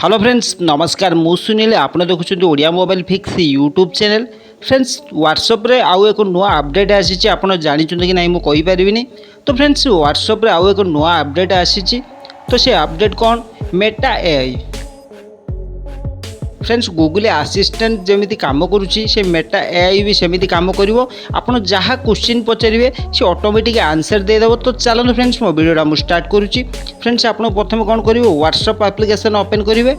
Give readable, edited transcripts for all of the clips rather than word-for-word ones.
Hello friends नमस्कार मु सुनील आप देखुं Odia mobile fix YouTube channel. Friends WhatsApp रे आउ एक नुआ अपडेट आसी आपड़ जानी कि ना मुझे कहीपरि। तो फ्रेंड्स व्हाट्सएप रे आउ एक नुआ अपडेट आसी। तो से अपडेट कौन Meta AI. Friends Google assistant जमी कम करुच्ची से मेटा एआई भी सेमती कम कर आपड़ जहाँ क्वेश्चन पचारे सी ऑटोमेटिक आंसर देदेव। तो चलते फ्रेंड्स मो वीडियोटा मुझे स्टार्ट करुच्ची। फ्रेंड्स आप प्रथम कौन करेंगे व्हाट्सएप एप्लिकेशन ओपन करेंगे।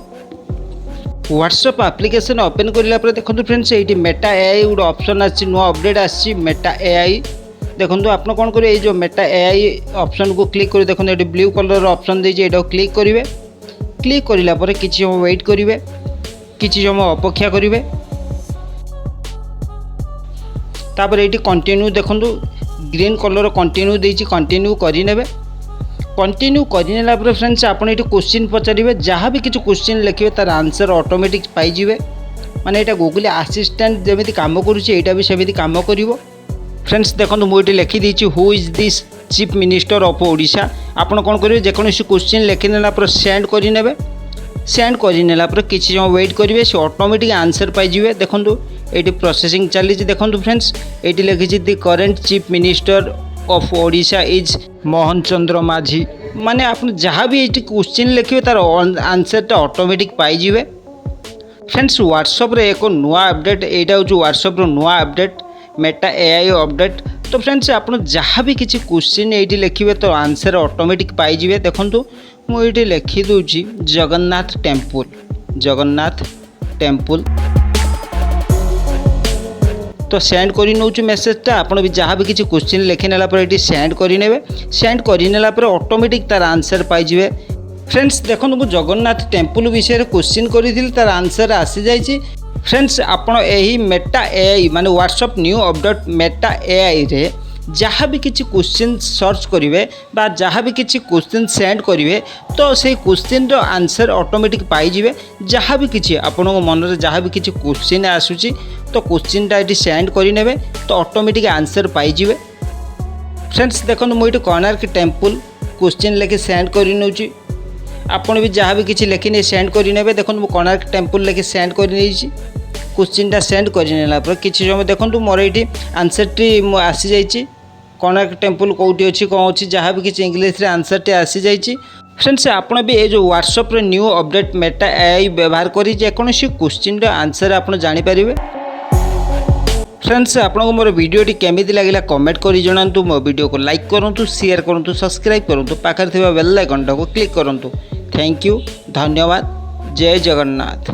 व्हाट्सएप एप्लिकेशन ओपन करापर देखो फ्रेंड्स ये मेटा एआई गोटे ऑप्शन आसी नुआ अपडेट आसी मेटा एआई। देखो आप कौन करेंगे जो मेटा एआई ऑप्शन को क्लिक कर देखो ये ब्लू कलर ऑप्शन देती है क्लिक करेंगे। क्लिक करापर कि समय वेट करेंगे किसी समय अपेक्षा करेंगे। तापर ये कंटिन्यू देखो ग्रीन कलर कंटिन्यू देती कंटिन्यू करने। कंटिन्यू करने फ्रेंड्स आप क्वेश्चन पचारे जहाँ भी किसी क्वेश्चन लिखे तार आंसर ऑटोमेटिक पाइबे। माने ये गूगल असिस्टेंट जमी कम करुँचा भी सेमती कम कर। फ्रेंड्स देखो मुझे लिखी देती who is this chief minister of Odisha. आप कौन करेंगे जेकोसी क्वेश्चन लिखिनेला सेंड करने। सेंड करनेला किसी समय वेट करेंगे से ऑटोमेटिक आंसर पाइबे। देखो ये प्रोसेसिंग चली। देखो फ्रेंड्स ये लिखी the current chief minister of Odisha is Mohan Chandra Majhi. माने आप जहाँ भी ये क्वेश्चन लिखे तार आंसरटा ऑटोमेटिक पाइबे। फ्रेंड्स व्हाट्सएप रे एक नुआ अपडेट यहाँ हूँ व्हाट्सएप नुआ अपडेट मेटा एआई अपडेट। तो फ्रेंड्स आप जहाँ भी किसी क्वेश्चन ये लिखे तो आंसर ऑटोमेटिक पाइबे। देखो मुझे लिखिदे जगन्नाथ टेम्पल जगन्नाथ टेम्पल। तो सेंड कर नौ मेसेजटा आप भी जहाँ भी किसी क्वेश्चन लिखिनेला ये सेंड करने। सेंड करनेला ऑटोमेटिक तार आंसर पाइबे। फ्रेंड्स देखो मुझे जगन्नाथ टेम्पल विषय क्वेश्चन करी तार आंसर आसी जाइए। फ्रेंड्स आपड़ यही मेटा एआई माने WhatsApp new update Meta AI रे जहाँ भी किसी क्वेश्चन सर्च करेंगे बा जहाँ भी किसी क्वेश्चन सेंड करेंगे तो से क्वेश्चन रो आंसर ऑटोमेटिक पाइबे। जहाँ भी किसी आपण मन में जहाँ भी किसी क्वेश्चन आसूची तो क्वेश्चनटा ये सेंड करने तो ऑटोमेटिक आंसर पाइबे। फ्रेंड्स देखो मुझे कोणार्क टेम्पल क्वेश्चन लिखे सेंड कर नौची। आपड़ भी जहाँ भी किसी लिखिने सेंड करने। देखो मुझे कोणार्क टेम्पल लिखे सेंड कर क्वेश्चनटा सेंड करनेला किसी समय देखो मोर ये आंसरटी आसी जाइए। कोणार्क टेम्पल कौटी अच्छी कौन अच्छी जहाँ भी किसी इंग्लीश रे आंसरटी आसी जाइए। फ्रेंड्स आपड़ भी ये जो WhatsApp new update Meta AI व्यवहार कर जेकोसी क्वेश्चन आंसर आप जानीपर। फ्रेंड्स आपको मोर वीडियोटी केमिति लगिला कमेंट कर जणातु। मो वीडियो को लाइक करूँ शेयर करूँ सब्सक्राइब करूँ पाखर थिबा बेल आइकन को क्लिक करूँ। थैंक यू धन्यवाद जय जगन्नाथ।